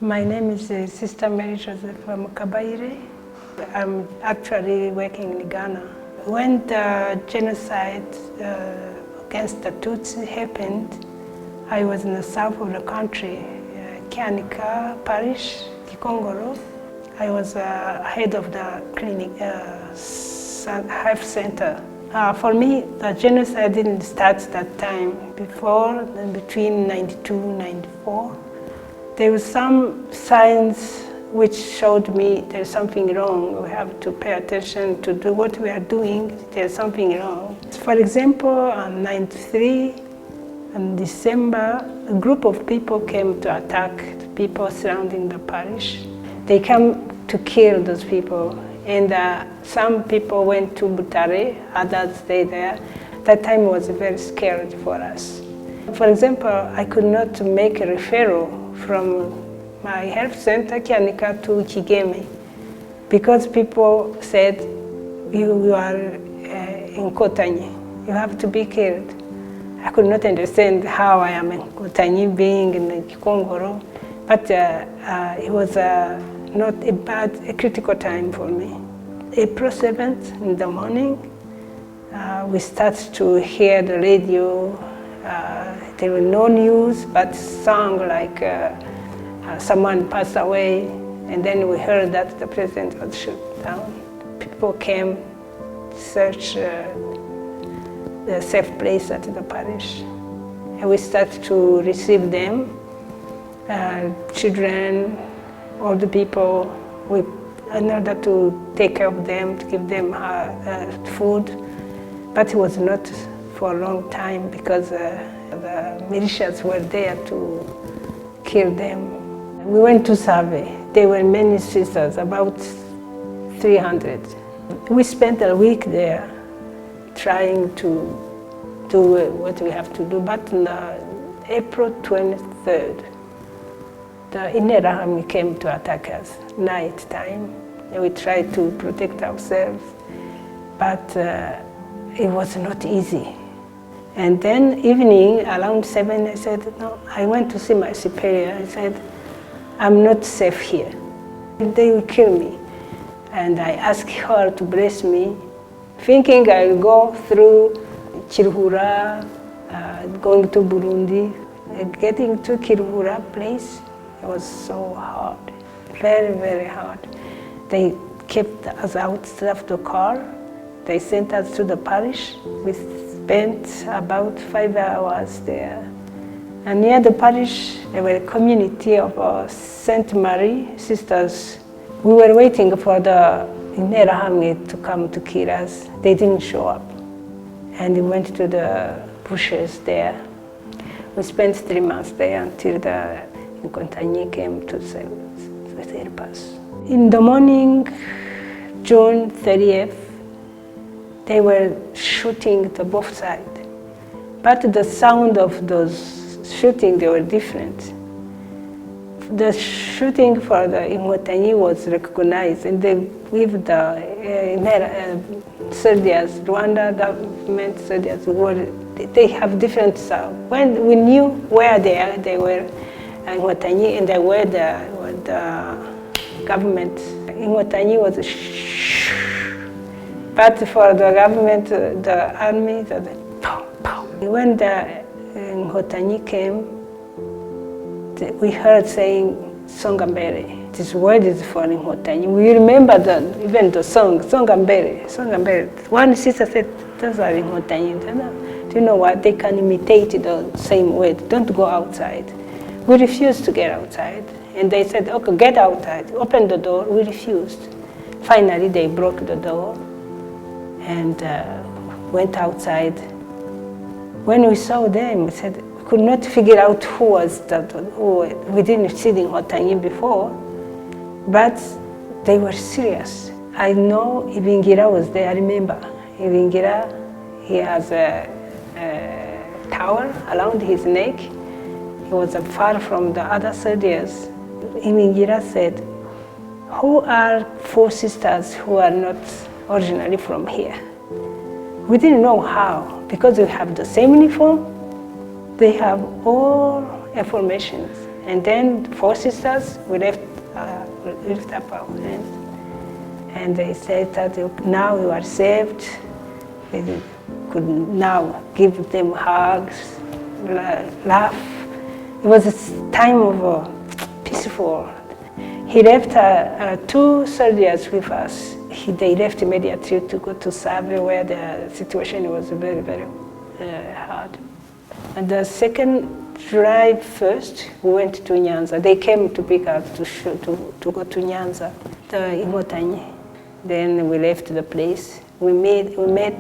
My name is Sister Mary Joseph Kabaire. I'm actually working in Ghana. When the genocide against the Tutsi happened, I was in the south of the country, Kianika Parish, Kikongoro. I was head of the clinic, health center. For me, the genocide didn't start that time. Before, between 92 and 94, there were some signs which showed me there's something wrong. We have to pay attention to do what we are doing. There's something wrong. For example, in 93, in December, a group of people came to attack the people surrounding the parish. They came to kill those people. And some people went to Butare, others stayed there. That time was very scary for us. For example, I could not make a referral from my health center, Kianika, to Kigeme, because people said, you are in Kotanyi, you have to be killed. I could not understand how I am in Kotanyi being in Kikongoro, but it was not a critical time for me. April 7th in the morning, we started to hear the radio. There were no news, but song like someone passed away, and then we heard that the president was shot down. People came to search the safe place at the parish, and we started to receive them, children, all the people, in order to take care of them, to give them food. But it was not for a long time because the militias were there to kill them. We went to survey. There were many sisters, about 300. We spent a week there trying to do what we have to do, but on April 23rd, the Interahamwe came to attack us, night time. And we tried to protect ourselves, but it was not easy. And then evening, around 7, I said, no, I went to see my superior. I said, I'm not safe here. They will kill me. And I asked her to bless me, thinking I'll go through Kiruhura, going to Burundi. Getting to Kiruhura place, it was so hard, very, very hard. They kept us outside of the car. They sent us to the parish. We spent about 5 hours there. And near the parish, there were a community of St. Mary sisters. We were waiting for the Interahamwe to come to kill us. They didn't show up. And we went to the bushes there. We spent 3 months there until the Nkontanyi came to help us. In the morning, June 30th, they were shooting to both sides. But the sound of those shooting, they were different. The shooting for the Nkontanyi was recognized, and they with the soldiers, Rwanda government soldiers, they have different sound. When we knew where they were, Nkontanyi, and they were the government. Nkontanyi was shh. But for the government, the army, the pow, pow. When the Nkontanyi came, we heard saying Songambere. This word is for Nkontanyi. We remember even the song, Songambere, Songambere. One sister said, those are Nkontanyi. Do you know what? They can imitate the same word. Don't go outside. We refused to get outside. And they said, okay, get outside. Open the door. We refused. Finally, they broke the door and went outside. When we saw them, we said, we could not figure out who was that. We didn't see the Nkontanyi before, but they were serious. I know Ibingira was there. I remember Ibingira, he has a tower around his neck. He was far from the other soldiers. Ibingira said, who are 4 sisters who are not originally from here? We didn't know how, because we have the same uniform. They have all information. And then 4 sisters, we lift up our hands. And they said that now you are saved. We could now give them hugs, laugh. It was a time of peaceful. He left 2 soldiers with us. They left immediately to go to Save, where the situation was very, very hard. And the second drive first, we went to Nyanza. They came to pick us to go to Nyanza, in Motanyi. Then we left the place. We met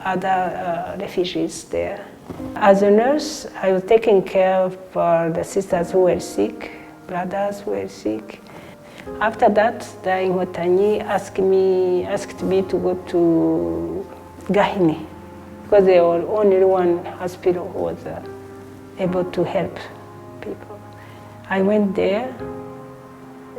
other refugees there. As a nurse, I was taking care of the sisters who were sick, brothers who were sick. After that, the Inkotanyi asked me to go to Gahini, because they were only one hospital who was able to help people. I went there.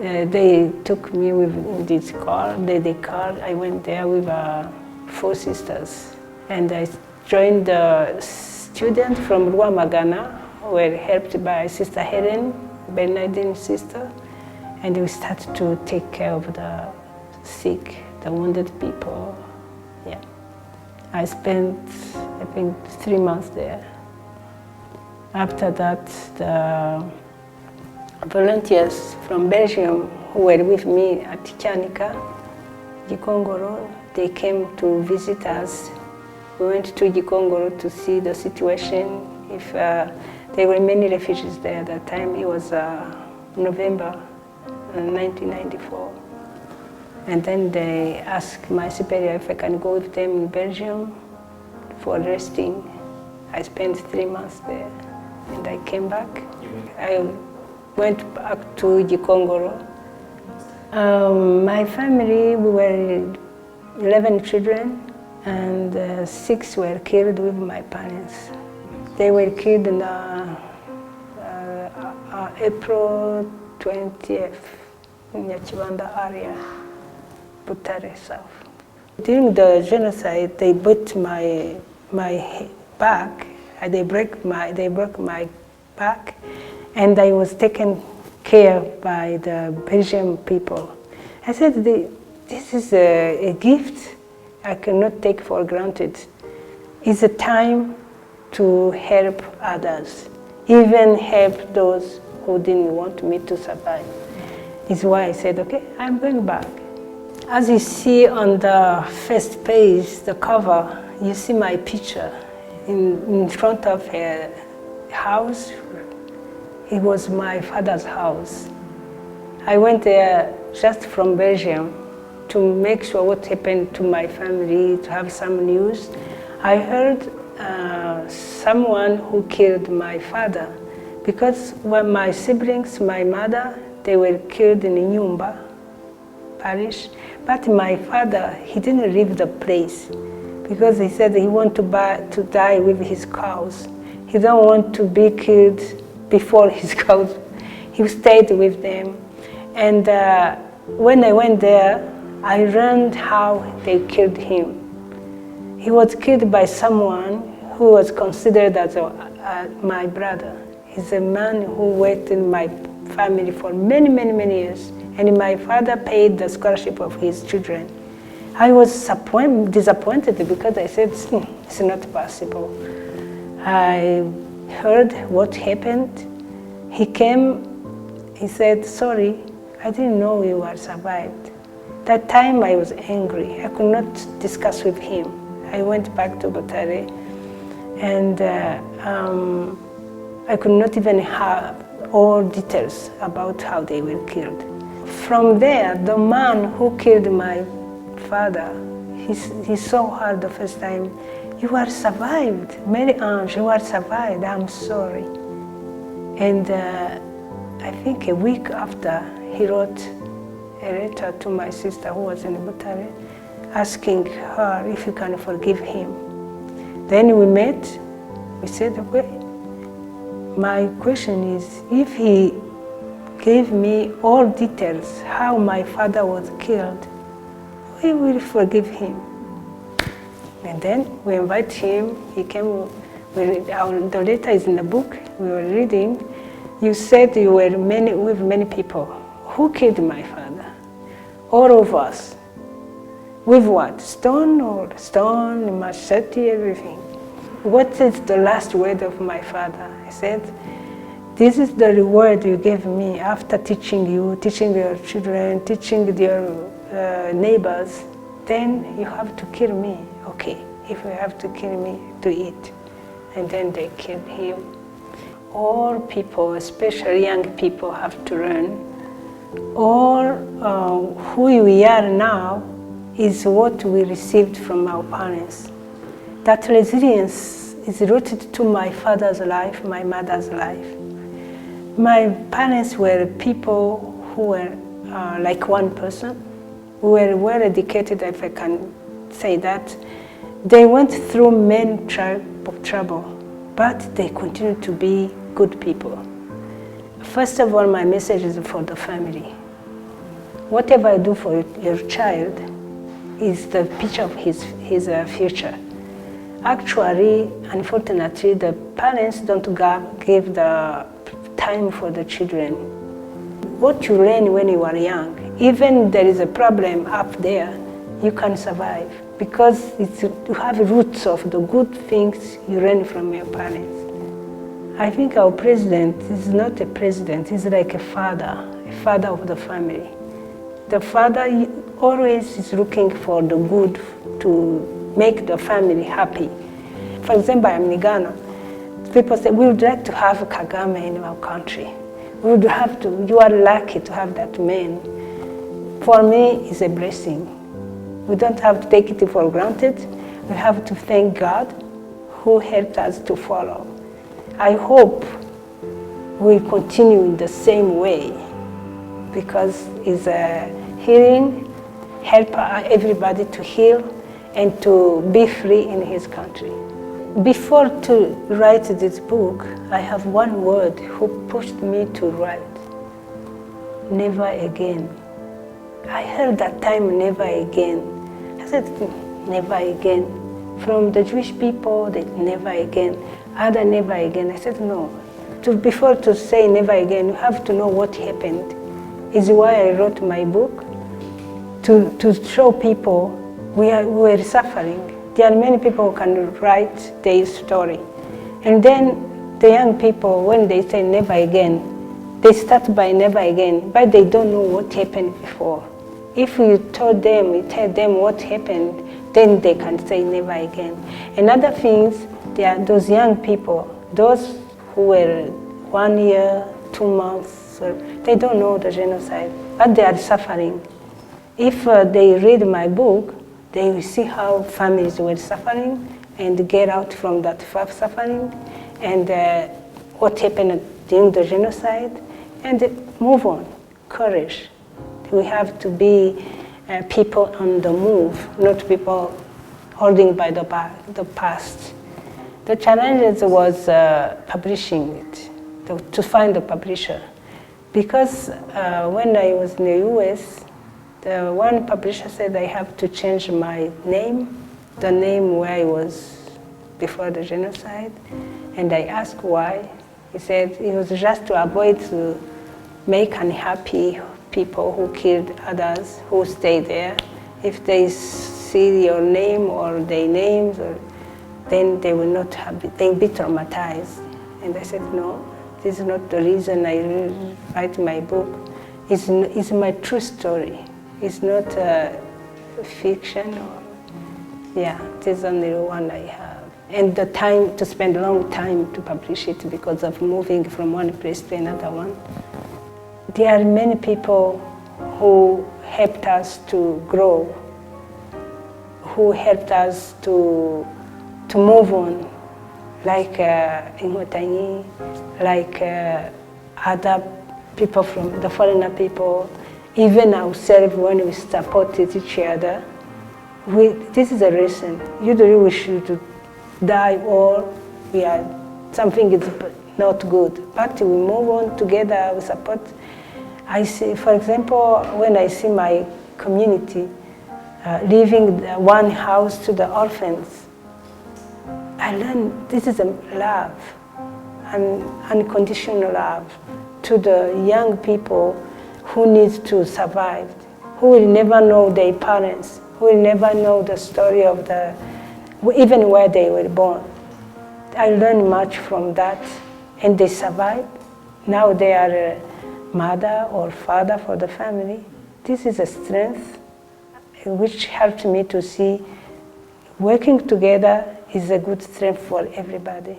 They took me with this car, the car. I went there with 4 sisters, and I joined the students from Rwamagana, who were helped by Sister Helen, Bernardine's sister, and we started to take care of the sick, the wounded people. Yeah, I spent, I think, 3 months there. After that, the volunteers from Belgium who were with me at Chanika, Gikongoro, they came to visit us. We went to Gikongoro to see the situation. If there were many refugees there at that time. It was November 1994. And then they asked my superior if I can go with them in Belgium for resting. I spent 3 months there, and I came back. I went back to Gikongoro. My family, we were 11 children, and 6 were killed with my parents. They were killed in April 20th in Nyakibanda area, Butare South. During the genocide, they beat my back. They broke my back, and I was taken care by the Belgian people. I said, this is a gift I cannot take for granted. It's a time to help others, even help those who didn't want me to survive. It's why I said, okay, I'm going back. As you see on the first page, the cover, you see my picture in front of a house. It was my father's house. I went there just from Belgium to make sure what happened to my family, to have some news. I heard someone who killed my father, because when my siblings, my mother, they were killed in Nyumba parish, but my father, he didn't leave the place because he said he wanted to die with his cows. He don't want to be killed before his cows. He stayed with them. And when I went there, I learned how they killed him. He was killed by someone who was considered as my brother. He's a man who worked in my family for many, many, many years. And my father paid the scholarship of his children. I was disappointed because I said, it's not possible. I heard what happened. He came, he said, sorry, I didn't know you had survived. That time I was angry. I could not discuss with him. I went back to Butare, and I could not even have all details about how they were killed. From there, the man who killed my father, he saw her the first time. You are survived, Mary Ange, you are survived, I'm sorry. And I think a week after, he wrote a letter to my sister who was in Butare, asking her if you can forgive him. Then we met, we said, okay, my question is, if he gave me all details how my father was killed, we will forgive him. And then we invite him, he came, the letter is in the book, we were reading, You said you were with many people. Who killed my father? All of us. With what? Stone, machete, everything. What is the last word of my father? I said, this is the reward you gave me after teaching you, teaching your children, teaching your neighbors. Then you have to kill me. Okay, if you have to kill me, to eat. And then they killed him. All people, especially young people, have to learn. All who we are now is what we received from our parents. That resilience is rooted to my father's life, my mother's life. My parents were people who were like one person, who were well educated, if I can say that. They went through many types of trouble, but they continued to be good people. First of all, my message is for the family. Whatever I do for your child is the picture of his future. Actually, unfortunately, the parents don't give the time for the children. What you learn when you are young, even there is a problem up there, you can survive because you have roots of the good things you learn from your parents. I think our president is not a president, he's like a father of the family. The father always is looking for the good to make the family happy. For example, I'm in Ghana. People say, we would like to have Kagame in our country. We would have to, you are lucky to have that man. For me, it's a blessing. We don't have to take it for granted. We have to thank God who helped us to follow. I hope we continue in the same way because it's a healing, help everybody to heal and to be free in his country. Before to write this book, I have one word who pushed me to write. Never again. I heard that time, never again. I said, never again. From the Jewish people, they never again. Other never again. I said, no. Before to say never again, you have to know what happened. Is why I wrote my book, to show people we were suffering. There are many people who can write their story. And then the young people, when they say never again, they start by never again, but they don't know what happened before. If you tell them what happened, then they can say never again. And other things, there are those young people, those who were 1 year, 2 months, they don't know the genocide, but they are suffering. If they read my book, they will see how families were suffering and get out from that suffering and what happened during the genocide and move on, courage. We have to be people on the move, not people holding by the past. The challenge was publishing it, to find a publisher. Because when I was in the US, one publisher said I have to change my name, the name where I was before the genocide. And I asked why. He said it was just to avoid to make unhappy people who killed others who stay there. If they see your name or their names, then they will not they'll be traumatized. And I said, no, this is not the reason I write my book. It's my true story. It's not fiction. This is only one I have. And the time to spend a long time to publish it because of moving from one place to another one. There are many people who helped us to grow, who helped us to move on, like Ingotani, like other people from the foreigner people, even ourselves when we supported each other. This is a lesson. Usually we should die or something is not good, but we move on together, we support. I see, for example, when I see my community leaving one house to the orphans, I learn this is a love. unconditional love to the young people who need to survive, who will never know their parents, who will never know the story of even where they were born. I learned much from that, and they survived. Now they are a mother or father for the family. This is a strength which helped me to see working together is a good strength for everybody.